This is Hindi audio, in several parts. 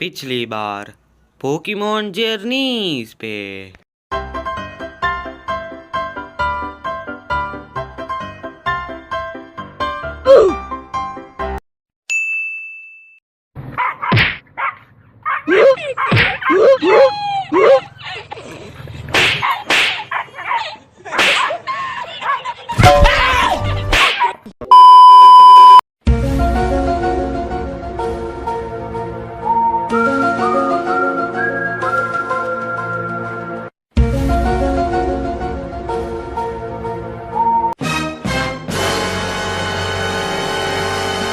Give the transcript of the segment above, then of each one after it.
पिछली बार पोकेमॉन जर्नीज पे।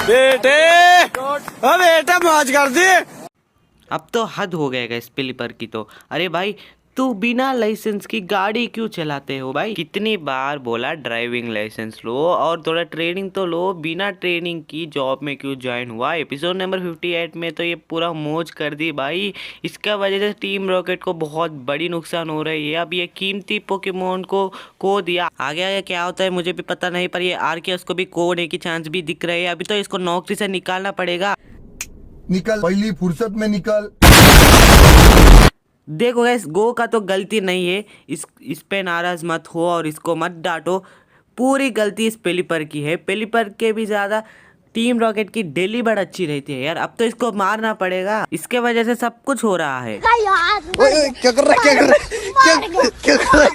बेटे बेटा मौज कर दी। अब तो हद हो गएगा इस पिलीपर की तो। अरे भाई तू बिना लाइसेंस की गाड़ी क्यों चलाते हो भाई? कितनी बार बोला ड्राइविंग लाइसेंस लो और थोड़ा ट्रेनिंग तो लो। बिना ट्रेनिंग की जॉब में क्यों ज्वाइन हुआ? एपिसोड नंबर 58 में तो ये पूरा मौज कर दी भाई। इसका वजह से टीम रॉकेट को बहुत बड़ी नुकसान हो रही है। अब ये कीमती पोकेमोन को खो दिया। आगे आगे क्या होता है मुझे भी पता नहीं, पर ये आर उसको भी खो होने की चांस भी दिख रहे हैं। अभी तो इसको नौकरी से निकालना पड़ेगा। निकल पहली फुर्सत में निकल। देखो गैस, गो का तो गलती नहीं है। इस पे नाराज मत हो और इसको मत डांटो। पूरी गलती इस पेलीपर की है। पेलीपर के भी ज़्यादा टीम रॉकेट की डेली बर्ड अच्छी रहती है यार। अब तो इसको मारना पड़ेगा। इसके वजह से सब कुछ हो रहा है। ओए, क्या कर रहा है? क्या कर रहा है?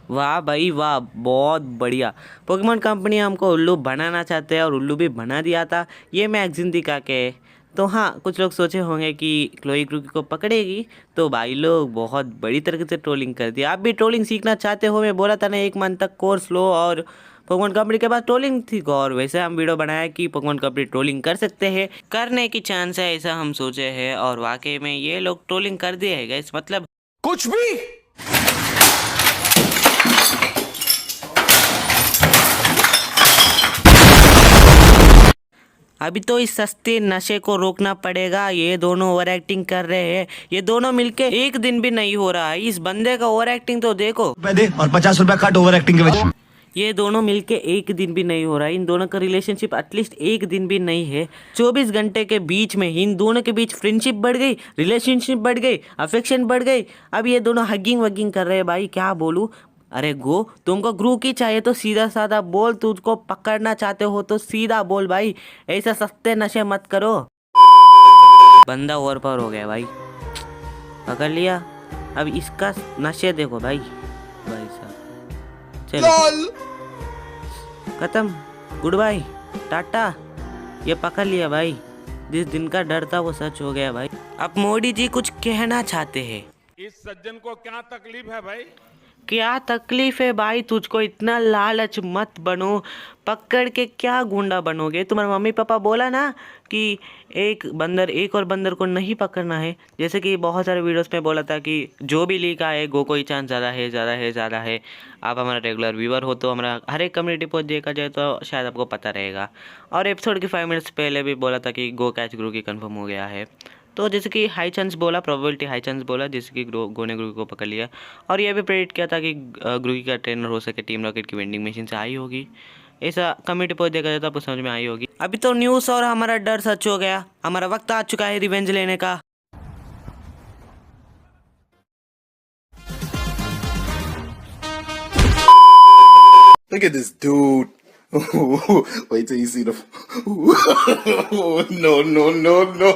वाह भाई वाह, बहुत बढ़िया। पोकेमॉन कंपनी हमको उल्लू बनाना चाहते हैं और उल्लू भी बना दिया था ये मैगजीन दिखा के। तो हाँ, कुछ लोग सोचे होंगे कि क्लोई ग्रुकी को पकड़ेगी, तो भाई लोग बहुत बड़ी तरीके से ट्रोलिंग कर दिया। आप भी ट्रोलिंग सीखना चाहते हो? मैं बोला था ना 1 मंथ तक कोर्स लो। और पोकेमॉन कंपनी के पास ट्रोलिंग थी और वैसे हम वीडियो बनाया कि पोकेमॉन कंपनी ट्रोलिंग कर सकते हैं, करने की चांस है, ऐसा हम सोचे हैं। और वाकई में ये लोग ट्रोलिंग कर दिए है गाइस। मतलब कुछ भी। अभी तो इस सस्ते नशे को रोकना पड़ेगा। ये दोनों ओवर एक्टिंग कर रहे हैं। ये दोनों मिलके एक दिन भी नहीं हो रहा है। इस बंदे का ओवर एक्टिंग तो देखो। दे और 50 रुपया काट ओवर एक्टिंग के वजह। ये दोनों मिलके एक दिन भी नहीं हो रहा है। इन दोनों का रिलेशनशिप एटलीस्ट एक दिन भी नहीं है। 24 घंटे के बीच में इन दोनों के बीच फ्रेंडशिप बढ़ गई, रिलेशनशिप बढ़ गई, अफेक्शन बढ़ गई। अब ये दोनों हगिंग वगिंग कर रहे हैं भाई, क्या बोलूँ। अरे गो, तुमको ग्रू की चाहिए तो सीधा साधा बोल। तुझको पकड़ना चाहते हो तो सीधा बोल भाई, ऐसा सस्ते नशे मत करो। बंदा ओवर पावर हो गया भाई, पकड़ लिया। अब इसका नशे देखो भाई। भाई साहब चलो खत्म, गुड बाय, टाटा। ये पकड़ लिया भाई। जिस दिन का डर था वो सच हो गया भाई। अब मोदी जी कुछ कहना चाहते हैं। इस सज्जन को क्या तकलीफ है भाई? क्या तकलीफ है भाई? तुझको इतना लालच मत बनो। पकड़ के क्या गुंडा बनोगे? तुम्हारे मम्मी पापा बोला ना कि एक और बंदर को नहीं पकड़ना है। जैसे कि बहुत सारे वीडियोस में बोला था कि जो भी लीक आए गो को ही चांस ज़्यादा है, ज़्यादा है, ज़्यादा है। आप हमारा रेगुलर व्यूअर हो तो हमारा हर एक कम्युनिटी पोस्ट देखा जाए तो शायद आपको पता रहेगा। और एपिसोड के 5 मिनट्स पहले भी बोला था कि गो कैच ग्रू की कन्फर्म हो गया है। तो जैसे कि हाई चांस बोला, प्रोबेबिलिटी हाई चांस बोला, जैसे कि गो ने ग्रुकी को पकड़ लिया। और ये भी प्रेडिक्ट किया था कि ग्रुकी का ट्रेनर हो सके टीम रॉकेट की वेंडिंग मशीन से आई होगी। ऐसा कम्युनिटी पोस्ट देखा जाए तो आपको समझ में आई होगी। अभी तो न्यूज़ और हमारा डर सच हो गया। हमारा वक्त आ चुका है रिवेंज लेने का। Look at this dude. Wait till you see the. No, no, no, no.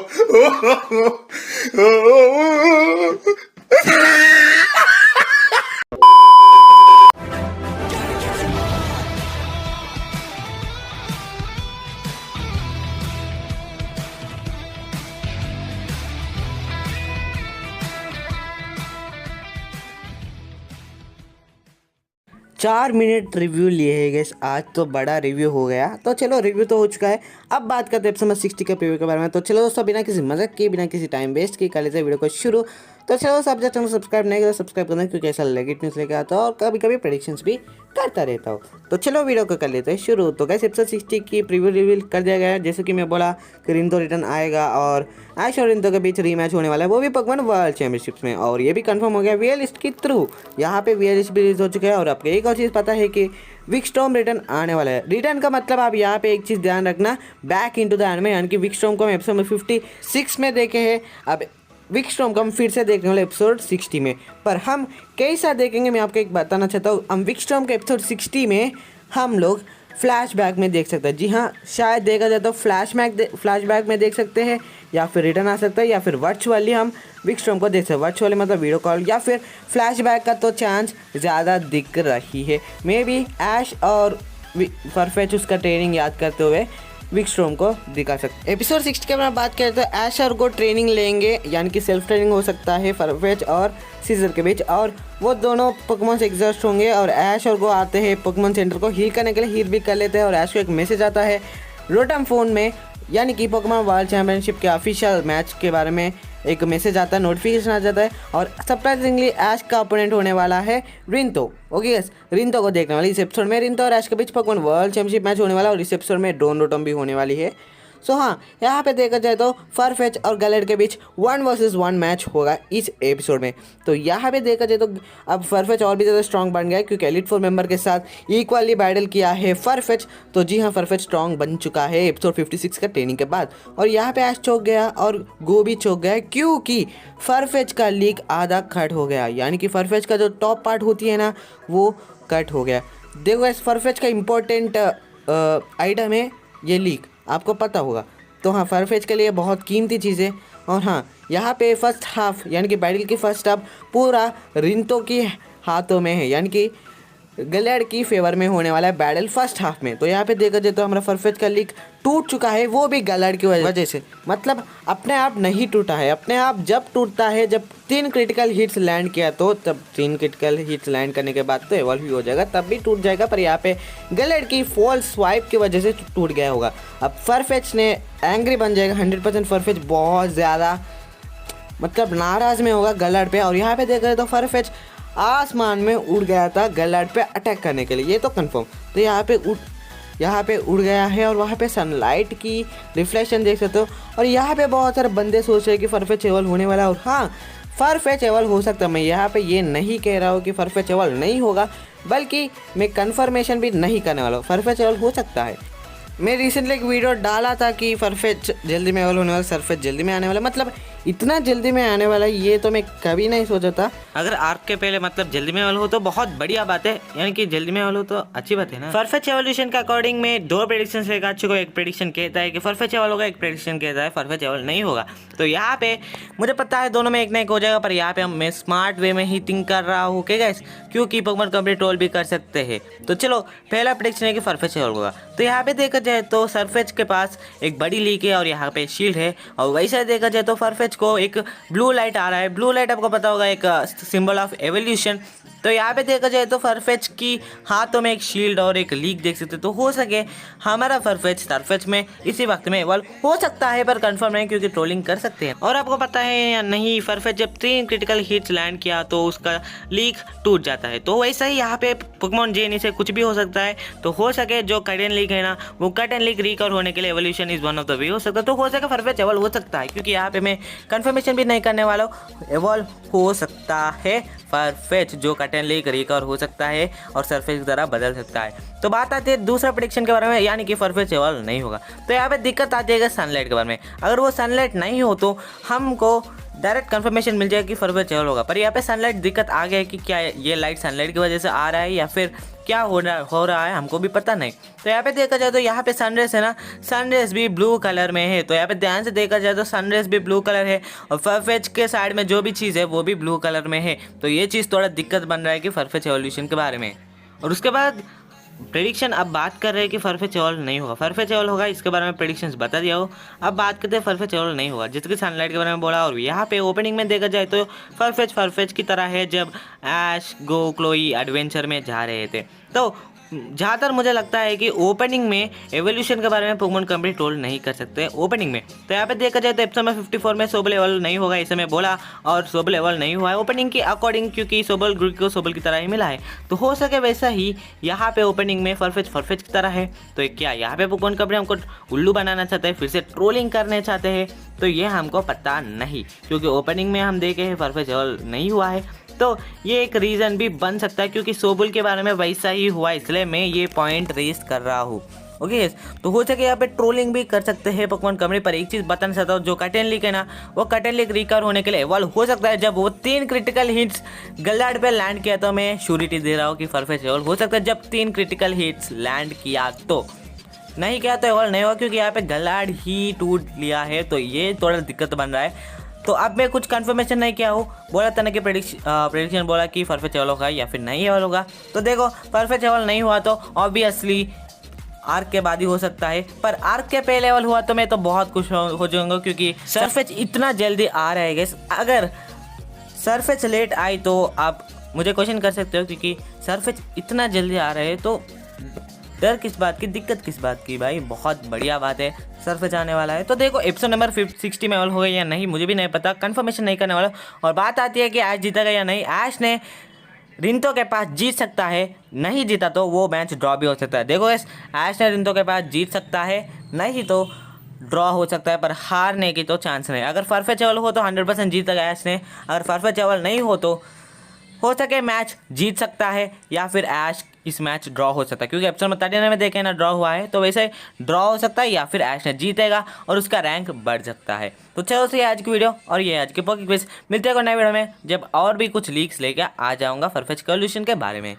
4 minute review लिए है गैस। आज तो बड़ा रिव्यू हो गया। तो चलो रिव्यू तो हो चुका है। अब बात करते हैं एपिसोड 60 के प्रीव्यू के बारे में। तो चलो दोस्तों, बिना किसी मजाक के, बिना किसी टाइम वेस्ट के कर लेते हैं वीडियो को शुरू। तो चलो सब चैनल सब्सक्राइब नहीं करो, सब्सक्राइब करना, क्योंकि ऐसा लेटेस्ट न्यूज़ लेके आता हूँ और कभी कभी प्रेडिक्शंस भी करता रहता हूँ। तो चलो वीडियो को कर लेते हैं शुरू। तो गाइस एपिसोड 60 की प्रीव्यू रिवील कर दिया गया है। जैसे कि मैं बोला कि रिंतो रिटर्न आएगा और ऐश और रिंतो के बीच रीमैच होने वाला है, वो भी पोकेमॉन वर्ल्ड चैंपियनशिप्स में, और ये भी कंफर्म हो गया वीएलिस्ट के थ्रू। यहाँ पे वीएलिस्ट भी रिलीज हो चुका है। और आपको एक और चीज़ पता है कि विकस्टॉर्म रिटर्न आने वाला है। रिटर्न का मतलब आप यहाँ पे एक चीज़ ध्यान रखना, बैक इनटू द एनिमे, यानी कि विकस्टॉर्म को हम एपिसोड में 56 में देखे हैं, अब विकस्टॉर्म को हम फिर से देखने वाले एपिसोड 60 में। पर हम कैसा देखेंगे मैं आपको एक बताना चाहता हूँ। हम विकस्टॉर्म के एपिसोड 60 में हम लोग फ्लैशबैक में देख सकते हैं। जी हाँ, शायद देखा जाए तो फ्लैशबैक में देख सकते हैं, या फिर रिटर्न आ सकता है, या फिर वर्चुअली हम विकस्टॉर्म को देख सकते हैं। वर्चुअली मतलब वीडियो कॉल, या फिर फ्लैशबैक का तो चांस ज़्यादा दिख रही है। मे बी ऐश और फरफेच उसका ट्रेनिंग याद करते हुए विकस्टॉर्म को दिखा सकते। एपिसोड 60 के बारे में बात करें तो ऐश और गो ट्रेनिंग लेंगे, यानी कि सेल्फ ट्रेनिंग हो सकता है फरफेच और सीजर के बीच, और वो दोनों पोकेमॉन से एग्जॉस्ट होंगे। और ऐश और गो आते हैं पोकेमॉन सेंटर को हील करने के लिए, हील भी कर लेते हैं। और ऐश को एक मैसेज आता है रोटम फ़ोन में, यानी कि पोकेमॉन वर्ल्ड चैंपियनशिप के ऑफिशियल मैच के बारे में एक मैसेज आता है, नोटिफिकेशन आ जाता है। और सरप्राइजिंगली ऐश का ओपोनेंट होने वाला है रिंतो। ओके यस, रिंतो को देखने वाली इस एपिसोड में। रिंतो और ऐश के बीच पोकेमॉन वर्ल्ड चैंपियनशिप मैच होने वाला है, और इस एपिसोड में ड्रोन रोटम भी होने वाली है। सो हाँ, यहाँ पे देखा जाए तो फरफेच और गैलेड के बीच 1 वर्सेस 1 मैच होगा इस एपिसोड में। तो यहाँ पे देखा जाए तो अब फरफेच और भी ज़्यादा स्ट्रॉन्ग बन गया है, क्योंकि एलिट 4 मेंबर के साथ इक्वली बैटल किया है फरफेच। तो जी हाँ, फरफेच स्ट्रॉन्ग बन चुका है एपिसोड 56 का ट्रेनिंग के बाद। और यहाँ पे ऐश चौक गया और गो भी चौक गया, क्योंकि फरफेच का लीक आधा कट हो गया, यानी कि फरफेच का जो टॉप पार्ट होती है ना, वो कट हो गया। देखो इस फरफेच का इम्पोर्टेंट आइटम है ये लीक, आपको पता होगा। तो हाँ, फरफेच के लिए बहुत कीमती चीज़ है। और हाँ, यहाँ पे फर्स्ट हाफ, यानी कि बैटल की फर्स्ट हाफ पूरा रिंतो के हाथों में है, यानी कि गैलेड की फेवर में होने वाला है बैटल फर्स्ट हाफ में। तो यहाँ पे देखा जाए तो हमारा फरफेच का लीक टूट चुका है, वो भी गैलेड की वजह से। मतलब अपने आप नहीं टूटा है, अपने आप जब टूटता है, जब 3 क्रिटिकल हिट्स लैंड किया, तो तब 3 क्रिटिकल हिट्स लैंड करने के बाद तो एवॉल्व ही हो जाएगा, तब भी टूट जाएगा। पर यहाँ पे गैलेड की फॉल्स स्वाइप की वजह से टूट गया होगा। अब फरफेच ने एंग्री बन जाएगा 100%। फरफेच बहुत ज़्यादा मतलब नाराज़ में होगा गैलेड पे। और यहाँ पे देखा जाए तो फरफेच आसमान में उड़ गया था गैलेड पे अटैक करने के लिए, ये तो कंफर्म। तो यहाँ पे उड़ गया है, और वहाँ पे सनलाइट की रिफ्लेक्शन देख सकते हो। और यहाँ पे बहुत सारे बंदे सोच रहे हैं कि फरफेच एवल होने वाला है, और हाँ, फरफेच एवल हो सकता है। मैं यहाँ पे ये नहीं कह रहा हूँ कि फरफेच एवल नहीं होगा, बल्कि मैं कंफर्मेशन भी नहीं करने वाला हूँ, फरफेच एवल हो सकता है। मैं रिसेंटली एक वीडियो डाला था कि फरफेच जल्दी में एवल होने वाला, सरफेच जल्दी में आने वाला, मतलब इतना जल्दी में आने वाला ये तो मैं कभी नहीं सोचा था। अगर आर्क के पहले मतलब जल्दी में एवल हो तो बहुत बढ़िया बात है, यानी कि जल्दी में एवल हो तो अच्छी बात है ना। फरफेच एवोल्यूशन के अकॉर्डिंग में 2 प्रेडिक्शन लेकर आ चुका हूं। एक प्रेडिक्शन कहता है कि फरफेच एवल होगा, एक प्रेडिक्शन कहता है फरफेच एवल नहीं होगा। तो यहाँ पे मुझे पता है दोनों में एक ना एक हो जाएगा, पर यहाँ पे मैं स्मार्ट वे में ही थिंक कर रहा हूँ कि गाइस, क्योंकि पोकेमॉन कंप्लीट रोल भी कर सकते हैं। तो चलो पहला प्रेडिक्शन है कि फरफेच एवल होगा। तो यहाँ पे देखा जाए तो सरफेच के पास एक बड़ी लीक है और यहाँ पे शील्ड है, और वैसे देखा जाए तो फरफेच को एक ब्लू लाइट आ रहा है। ब्लू लाइट आपको पता होगा एक सिंबल ऑफ एवोल्यूशन। तो यहाँ पे देखा जाए तो फरफेच की हाथों में एक शील्ड और एक लीक देख सकते, तो हो सके हमारा फरफेच सरफेच में इसी वक्त में एवॉल्व हो सकता है, पर कंफर्म नहीं, क्योंकि ट्रोलिंग कर सकते हैं। और आपको पता है या नहीं, फरफेच जब 3 क्रिटिकल हिट्स लैंड किया तो उसका लीक टूट जाता है। तो वैसा ही यहाँ पे पोकेमॉन जेनी से कुछ भी हो सकता है। तो हो सके जो कट एंड लीक है ना, वो कट एंड लीक रिकवर होने के लिए evolution is one of the way हो सकता है। तो हो सके फरफेच एवॉल्व हो सकता है, क्योंकि यहाँ पे मैं कंफर्मेशन भी नहीं करने वाला हूँ, एवॉल्व हो सकता है फरफेच जो कट एंड लीक रिकवर हो सकता है और सरफेस की तरह बदल सकता है। तो बात आती है दूसरा प्रेडिक्शन के बारे में, यानी कि फरफेच एवॉल्व नहीं होगा। तो यहाँ पे दिक्कत आती है सनलाइट के बारे में। अगर वो सनलाइट नहीं हो तो हमको डायरेक्ट कंफर्मेशन मिल जाएगी कि फरफेच एवॉल्व होगा। पर यहाँ पे सनलाइट दिक्कत आ गया है कि क्या ये लाइट सनलाइट की वजह से आ रहा है या फिर क्या हो रहा है, हमको भी पता नहीं। तो यहाँ पे देखा जाए तो यहाँ पे सनरेज है ना, सनरेज भी ब्लू कलर में है। तो यहाँ पे ध्यान से देखा जाए तो सनरेज भी ब्लू कलर है, और फरफेच के साइड में जो भी चीज़ है वो भी ब्लू कलर में है। तो ये चीज़ थोड़ा दिक्कत बन रहा है कि फरफेच एवोल्यूशन के बारे में। और उसके बाद प्रेडिक्शन अब बात कर रहे हैं कि फरफेच एवॉल्व नहीं होगा, फरफेच एवॉल्व होगा, इसके बारे में प्रेडिक्शंस बता दिया हो। अब बात करते हैं फरफेच एवॉल्व नहीं होगा, जिसके सनलाइट के बारे में बोला। और यहाँ पे ओपनिंग में देखा जाए तो फरफेच की तरह है जब ऐश गो क्लोई एडवेंचर में जा रहे थे। तो ज़्यादातर मुझे लगता है कि ओपनिंग में एवोल्यूशन के बारे में पोकेमॉन कंपनी ट्रोल नहीं कर सकते ओपनिंग में। तो यहाँ पे देखा जाए तो एपिसोड में 54 में सोबल लेवल नहीं होगा इसे मैं बोला, और सोबल लेवल नहीं हुआ है ओपनिंग के अकॉर्डिंग, क्योंकि सोबल ग्रुप को सोबल की तरह ही मिला है। तो हो सके वैसा ही यहाँ पे ओपनिंग में फरफेच की तरह है। तो क्या यहाँ पे पोकेमॉन कंपनी हमको उल्लू बनाना चाहते हैं, फिर से ट्रोलिंग करने चाहते हैं, तो ये हमको पता नहीं, क्योंकि ओपनिंग में हम देखे हैं फरफेच लेवल नहीं हुआ है। तो ये एक रीज़न भी बन सकता है, क्योंकि सोबुल के बारे में वैसा ही हुआ, इसलिए मैं ये पॉइंट रेस कर रहा हूँ। ओके तो हो सके यहाँ पे ट्रोलिंग भी कर सकते हैं पोकेमॉन कंपनी। पर एक चीज़ बताना चाहता हूँ, जो कटन लीक है ना, वो कटन लीक रिकवर होने के लिए एवॉल्व हो सकता है जब वो 3 क्रिटिकल हिट्स गलाड पे लैंड किया। तो मैं श्योरिटी दे रहा हूँ कि फरफेच एवॉल्व हो सकता है जब 3 क्रिटिकल हिट्स लैंड किया। तो नहीं किया तो एवॉल्व नहीं हुआ, क्योंकि यहाँ पे गलाड ही टूट लिया है, तो ये थोड़ा दिक्कत बन रहा है। तो अब मैं कुछ कंफर्मेशन नहीं किया हूँ, बोला था ना कि प्रेडिक्शन बोला कि फरफेच एवॉल्व होगा या फिर नहीं एवॉल्व होगा। तो देखो फरफेच एवॉल्व नहीं हुआ तो ऑब्वियसली आर्क के बाद ही हो सकता है, पर आर्क के पहले लेवल हुआ तो मैं तो बहुत खुश हो जाऊंगा, क्योंकि सरफेच इतना जल्दी आ रहा है गैस। अगर सरफेच लेट आई तो आप मुझे क्वेश्चन कर सकते हो, क्योंकि सरफेच इतना जल्दी आ रहे हैं तो डर किस बात की, दिक्कत किस बात की भाई, बहुत बढ़िया बात है सरफेच आने वाला है। तो देखो एपिसोड नंबर 60 में एवॉल्व हो गया या नहीं मुझे भी नहीं पता, कंफर्मेशन नहीं करने वाला। और बात आती है कि ऐश जीतेगा या नहीं। ऐश ने रिंतो के पास जीत सकता है, नहीं जीता तो वो मैच ड्रॉ भी हो सकता है। देखो ऐश ने रिंतो के पास जीत सकता है, नहीं तो ड्रॉ हो सकता है, पर हारने की तो चांस नहीं। अगर फरफेच एवॉल्व हो तो 100% जीतेगा ऐश ने, अगर फरफेच एवॉल्व नहीं हो सके मैच जीत सकता है, या फिर ऐश इस मैच ड्रॉ हो सकता है, क्योंकि एपिसोड में 39 में देखे ना ड्रॉ हुआ है, तो वैसे ड्रॉ हो सकता है या फिर ऐश ने जीतेगा और उसका रैंक बढ़ सकता है। तो चलो सही आज की वीडियो और ये आज के पोके क्विज। मिलते हैं नए वीडियो में, जब और भी कुछ लीक्स लेके आ जाऊंगा फरफेच एवोल्यूशन के बारे में।